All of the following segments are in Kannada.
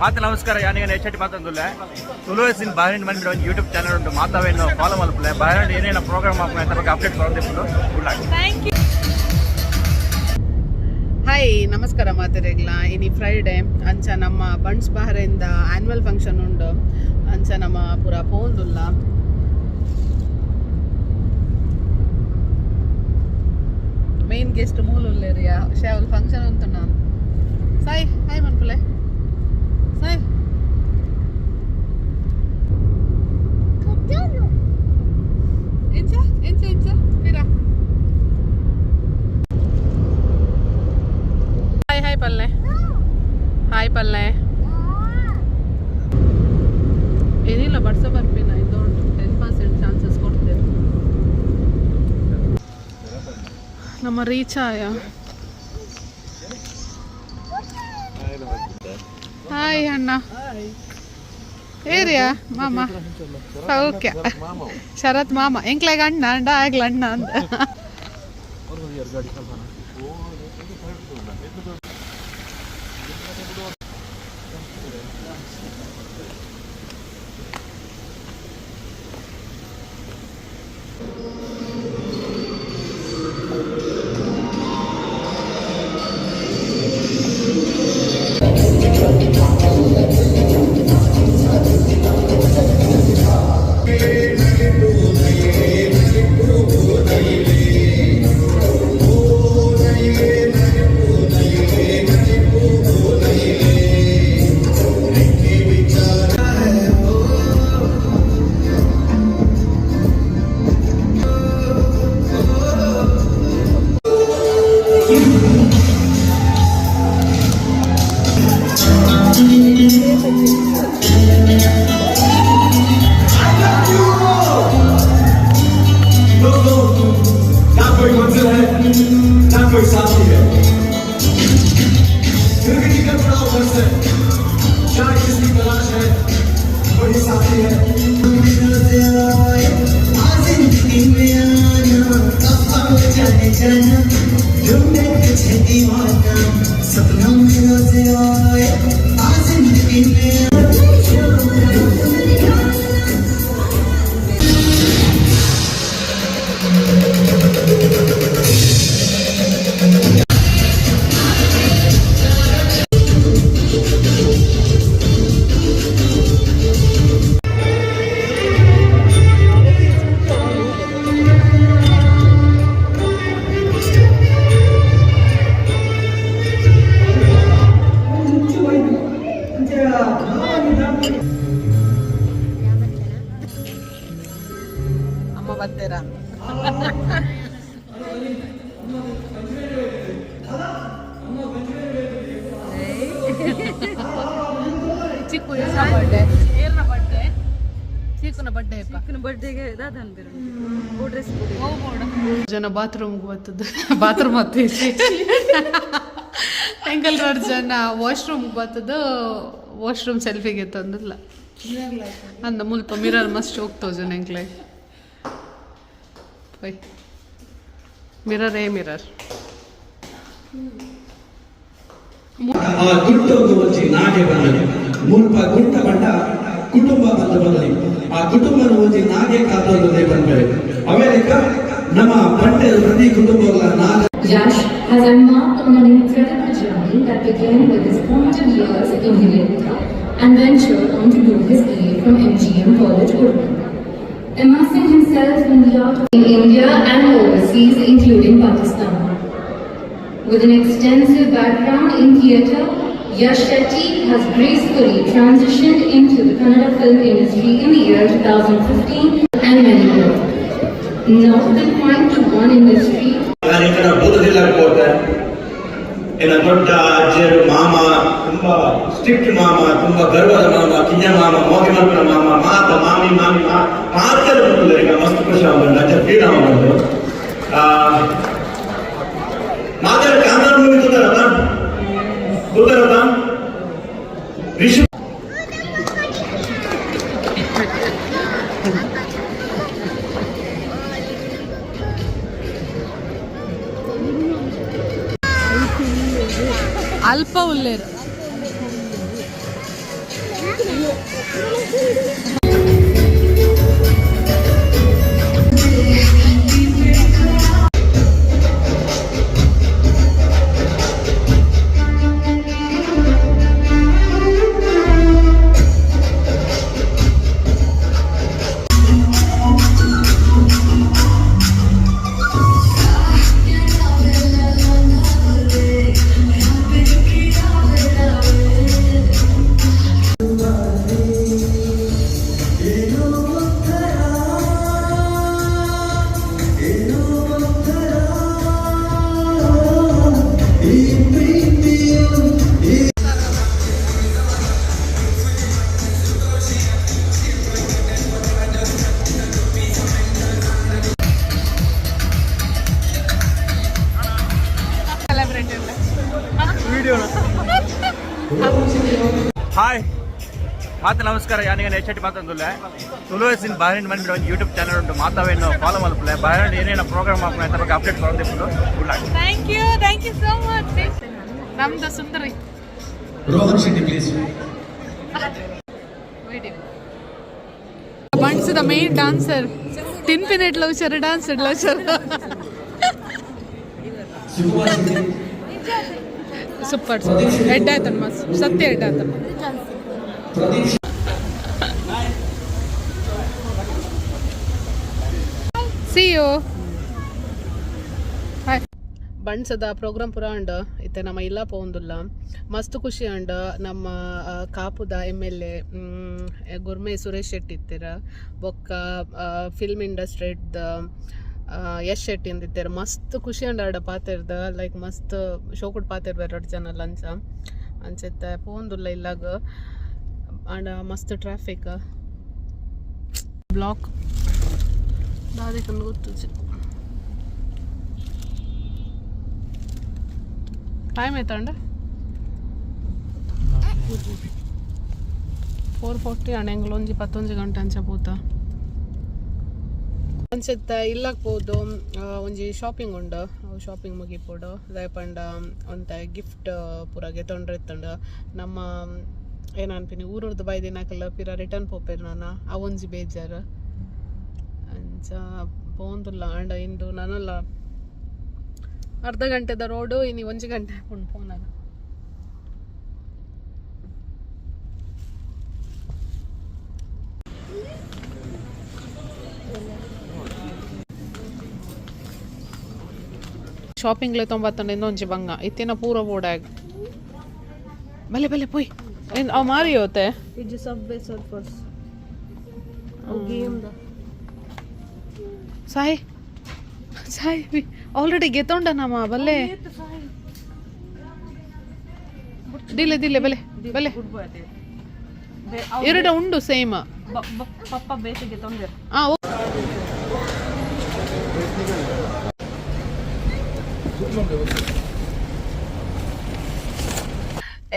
ಮಾತು ನಮಸ್ಕಾರ. ಯಾನಿಗೆ ಶೆಟ್ಟಿ ಮಾತಾಡೋದಿಲ್ಲ. ತುಳುವೇಸ್ ಇನ್ ಬಹ್ರೈನ್ ಮಂದಿ ಒಂದು ಯೂಟ್ಯೂಬ್ ಚಾನಲ್ ಉಂಟು. ಮಾತಾವೇನು ಫಾಲೋ ಮಲ್ಪಲೆ ಬಹ್ರೈನ್ ಏನೇನು ಪ್ರೋಗ್ರಾಮ್ ಹಾಕುವ ಅಂತ ಬಗ್ಗೆ ಅಪ್ಡೇಟ್ ತೊಗೊಂಡಿದ್ದು. ಹಾಯ್ ನಮಸ್ಕಾರ ಮಾತಿರೆಗ್ಲ. ಇನಿ ಫ್ರೈಡೇ ಅಂಚ ನಮ್ಮ ಬಂಟ್ಸ್ ಬಹ್ರೈನ್ದ ಆನ್ಯುವಲ್ ಫಂಕ್ಷನ್ ಉಂಡು. ಅಂಚ ನಮ್ಮ ಪೂರ ಪೋಂದುಲ್ಲ. ಮೇನ್ ಗೆಸ್ಟ್ ಮೂಲುಲ್ಲೇರಿಯ ಶೇವಲ್ ಫಂಕ್ಷನ್ ಉಂಟು. ನಾನು ಸಾಯ್ ಹಾಯ್ ಮನ್ಪುಲೆ ಸಾಯ್ ಎಂಚ ಎಂಚ ಎಂಚ ಪಿರಾ ಹಾಯ್ ಹಾಯ್ ಪಲ್ಲೆ ಹಾಯ್ ಪಲ್ಲೆ ಏನಿಲ್ಲ ಬಡ್ಸ ಬರ್ಪಿನ ಇದು 10% ಚಾನ್ಸಸ್ ಕೊಡ್ತೇವೆ. ನಮ್ಮ ರೀಚ್ ಆಯ. ಹಾಯ್ ಅಣ್ಣ ಏರಿಯಾ ಮಾಮ ಸೌಖ್ಯ ಶರತ್ ಮಾಮ ಎಂಕ್ಲಾಗ ಅಣ್ಣ ಅಂಡ ಆಗ್ಲ ಅಣ್ಣ ಅಂತ. ಅಮ್ಮ ಬರ್ತೀರಾ? ಚಿಕ್ಕು ಬರ್ಡೇ ಏರ್ನ ಬರ್ಡೇ ಚಿಕ್ಕನ ಬರ್ಡೇ ಚಿಕ್ಕನ ಬರ್ಡೇಗೆ ಜನ ಬಾತ್ರೂಮ್ಗೆ ಬರ್ತದ್ದು. ಬಾತ್ರೂಮ್ ಹತ್ತು ಎಂಕಲ್ ಜನ ವಾಶ್ರೂಮ್ಗೆ ಬರ್ತದ್ದು. ವಾಶ್ರೂಮ್ ಸೆಲ್ಫಿಗೆ ತಂದಿಲ್ಲ ಅಂದ ಮುಲ್ಪ ಮಿರರ್ ಮಸ್ಟ್ ಹೋಗ್ತಾವ ಜನ ಎಂಕ್ಲೆ ಮಿರರ್ ಮಿರರ್ ಮುಲ್ಪ ಗುಂಟ ಬಂಡ ಕುಟುಂಬ ಬಂದ ಬದಲಿ ಆ ಕುಟುಂಬನ ಒಂಜಿ ನಾಗೆ ಕಾತೋದೇ ಬಂದರೆ ಅಮೆರಿಕ ನಮ್ಮ ಬಂಡೆ ಪ್ರತಿ ಕುಟುಂಬಗಳ ನಾಗ. Yash has embarked on an incredible journey that began with his formative years in America and ventured on to do his BA from MGM College, Urban, immersing himself in the art in India and overseas, including Pakistan. With an extensive background in theatre, Yash Shetty has gracefully transitioned into the Kannada film industry in the year 2015 and many more. Not confined to one industry. ದೊಡ್ಡ ಅಜ್ಜಿಯರು ಮಾಮ, ತುಂಬಾ ಸ್ಟ್ರಿಕ್ಟ್ ಮಾಮ, ತುಂಬಾ ಗರ್ವದ ಮಾಮ, ಕಿಂಜ ಮಾಮ, ಮೋಗಿ ಮಲ್ಪನ ಮಾಮ, ಮಾತ ಮಾಮಿ ಮಾಮಿ ಮಾತಲ್ಲ ಈಗ ಮಸ್ತ್ ಖುಷಿ ಆಗ್ಬಂದು ಅಜ್ಜ ಫೀಲ್ ಆಗ್ಬಂದು ಮಾತಾಡ ಕಾಂತಾರ ಮೂವಿ ಗೊತ್ತಾರಪ್ಪ ರಿಷು ಅಲ್ಪ ಉಲ್ಲೇರು ಹಾಯ್ ಮಾತು ನಮಸ್ಕಾರ ಯಾನಿಗೆ ಶೆಟ್ಟಿ ಮಾತಂದುಲ್ಲೆ ತುಳುವೆಸ್ ಇನ್ ಬಹ್ರೈನ್ ಮನೆ ಒಂದು ಯೂಟ್ಯೂಬ್ ಚಾನಲ್ ಉಂಟು ಮಾತಾವೇನು ಫಾಲೋ ಮಲ್ಪಲೆ ಬಹ್ರೈನ್ ಏನೇನು ಪ್ರೋಗ್ರಾಮ್ ಹಾಕೋಣ ಅಂತ ಬಗ್ಗೆ ಅಪ್ಡೇಟ್ ಕೊಡೋದಿತ್ತು good luck. Thank you so much. ನಮ್ದು Sundari Rohan Shetty please. Bunts the main dancer. 10-minute loucher dance loucher. Super. Head ಆಯ್ತಮ್ಮ ಸತ್ಯ ಹೆಡ್ ಆಯ್ತಮ್ಮ. See you. Hi. ಬಣ್ಸದ ಪ್ರೋಗ್ರಾಮ್ ಪುರ ಅಂಡ್ ಇತ್ತೆ ನಮ್ಮ ಇಲ್ಲ ಪೋಂದುಲ್ಲ ಮಸ್ತ್ ಖುಷಿ ಅಂಡ್ ನಮ್ಮ ಕಾಪುದ MLA ಗುರ್ಮೆ ಸುರೇಶ್ ಶೆಟ್ಟಿ ಇತ್ತೀರ ಬೊಕ್ಕ ಫಿಲ್ಮ್ ಇಂಡಸ್ಟ್ರಿದ ಯಶ್ ಶೆಟ್ಟಿ ಅಂದಿತ್ತಾರೆ ಮಸ್ತ್ ಖುಷಿ ಅಂಡ್ ಆಡ ಪಾತಿರ್ದ ಲೈಕ್ ಮಸ್ತ್ ಶೋಕುಡ್ ಪಾತಿರ್ದ 2 ಜನ ಲಂಚ ಅಂಚೆತ್ತೆ ಪೋಂದುಲ್ಲ ಇಲ್ಲಾಗ ಅಂಡ್ ಮಸ್ತ್ ಟ್ರಾಫಿಕ್ ಬ್ಲಾಕ್ ದಾರಿ ಕಂಡು ಗೊತ್ತು. ಟೈಮ್ ಆಯ್ತಂಡ 4:40 ಅಣ್ಣಂಗಳು ಒಂಜಿ 11 ಗಂಟೆ ಅಂಚ ಪೋತ ಅನ್ಸುತ್ತೆ ಇಲ್ಲಕ್ಕೆ ಹೋದು ಒಂಜಿ ಶಾಪಿಂಗ್ ಉಂಡು ಶಾಪಿಂಗ್ ಮುಗಿಪೋಡು ದಯಪಂಡ ಒಂತ ಗಿಫ್ಟ್ ಪೂರಾಗೆ ತೊಂಡ್ರೆತ್ತಂಡು ನಮ್ಮ ಏನನ್ಪಿನಿ ಊರದ್ದು ಬೈ ದಿನಕ್ಕೆಲ್ಲ ಪಿರ ರಿಟರ್ನ್ ಪೋಪೇರು ನಾನು ಅವೊಂಜಿ ಬೇಜಾರು ಅಂಚ ಪೋಂದುಲ್ಲ ಅಂಡ ಇಂದು ನಾನಲ್ಲ ಅರ್ಧ ಗಂಟೆದ ರೋಡು ಇನ್ನು 1 ಗಂಟೆ ಹಾಕೊಂಡು ಫೋನಾಗ ಶಾಪಿಂಗ್ಲೆ 90 ಒಂಜಿ ಬಂಗ ಇತ್ತಿನ ಪೂರ ಬೋಡಾಗ ಬಲೆ ಬಲೆ ಪೋಯ್ ಏನು ಅವು ಮಾರಿ ಹೋತೆ ಇದು ಸಬ್ವೆ ಸರ್ಫರ್ಸ್ ಗೇಮ್ ಸಾಯ್ ಸಾಯ್ ಆಲ್ರೆಡಿ ಗೆತ್ತೊಂಡ ನಮ್ಮ ಬಲ್ಲೆ ದಿಲೆ ದಿಲೆ ಬಲೆ ಬಲೆ ಎರಡು ಉಂಡು ಸೇಮ್ ಪಪ್ಪ ಬೇಸಿಗೆ ತೊಂದರೆ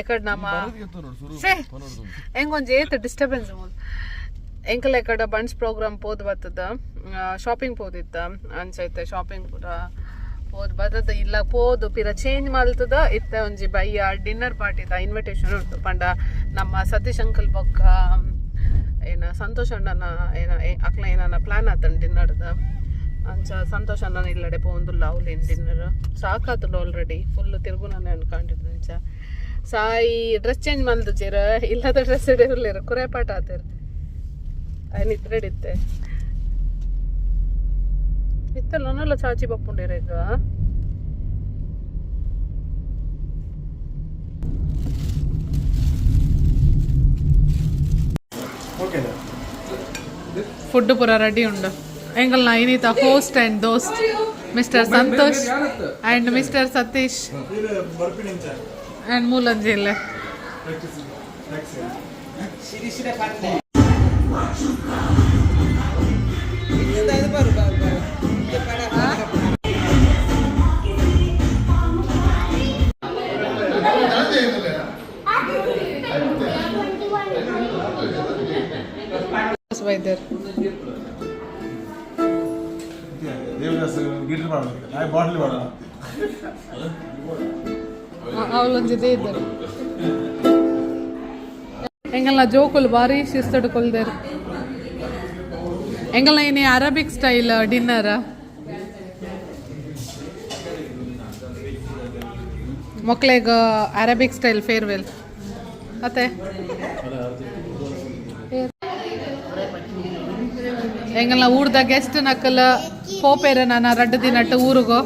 ಎಕಡ್ ನಮ್ಮ ಹೆಂಗೊಂದು ಏತ್ ಡಿಸ್ಟರ್ಬೆನ್ಸ್ ಎಂಕಲ್ ಎಕಡ ಬಂಡ್ಸ್ ಪ್ರೋಗ್ರಾಮ್ ಪೋದ್ ಬರ್ತದ ಶಾಪಿಂಗ್ ಪೋದಿತ್ತ ಅನ್ಸೈತೆ ಶಾಪಿಂಗ್ ಪೂರ ಪೋದ್ ಬರ್ತದ ಇಲ್ಲ ಪೋದು ಪಿರ ಚೇಂಜ್ ಮಾಡ್ತದ ಇತ್ತ ಒಂಜಿ ಬಯ್ಯ ಡಿನ್ನರ್ ಪಾರ್ಟಿದ ಇನ್ವಿಟೇಷನ್ ಉಂಟು ಪಂಡ ನಮ್ಮ ಸತೀಶ್ ಅಂಕಲ್ ಬೊಕ್ಕ ಏನ ಸಂತೋಷ್ ಅಣ್ಣನ ಏನ ಅಕ್ಲ ಏನ ಪ್ಲಾನ್ ಆತನ ಡಿನ್ನರ್ದ ಅಂಚ ಸಂತೋಷ್ ಅಣ್ಣನ ಇಲ್ಲಡೆ ಪೋಂದುಲ್ಲ ಅವ್ಲೇನು ಡಿನ್ನರ್ ಸಾಕಾತುಂಡು ಆಲ್ರೆಡಿ ಫುಲ್ ತಿರುಗು ನಾನು ಅನ್ಕೊಂಡಿದ್ದು ಅಂಚ ಸಾಯಿ ಡ್ರೆಸ್ ಚೇಂಜ್ ಮಾಡ್ದು ಚೇರ ಇಲ್ಲದ ಡ್ರೆಸ್ ಇರಲಿರ ಕುರೇಪಾಟ ಆತೇರ ನಿತ್ರೆಡಿತ್ತೆ ಇತ್ತಲ್ಲ ನಾನೆಲ್ಲ ಚಾಚಿ ಬಪ್ಪುಂಡೇರ ಈಗ ಫುಡ್ ಪೂರ ರೆಡಿ ಉಂಡು ಎಂಗಲ್ ನಾ ಇನ್ನಿತ ಹೋಸ್ಟ್ ಆ್ಯಂಡ್ ದೋಸ್ಟ್ mister Santosh and mister Satish and ಮೂಲಂಜಿ ಇಲ್ಲೇ ವೈದ್ಯರ್ ಅವಳೊಂದಿದೆ ಇದ್ದರು ಎಂಗಲ್ನ ಜೋಕುಲು ಬಾರಿ ಶಿಸ್ತಡು ಕೊಲ್ದೇರು ಎಂಗಲ್ನ ಇನಿ ಅರಬಿಕ್ ಸ್ಟೈಲ್ ಡಿನ್ನರ್ ಮಕ್ಳಿಗೆ ಅರಬಿಕ್ ಸ್ಟೈಲ್ ಫೇರ್ವೆಲ್ ಮತ್ತೆ ಎಂಗಲ್ನ ಊರ್ದ ಗೆಸ್ಟ್ ನಕ್ಕಲ ಪೋಪೇರ ನಾನು 2 ದಿನ ಊರಿಗೋ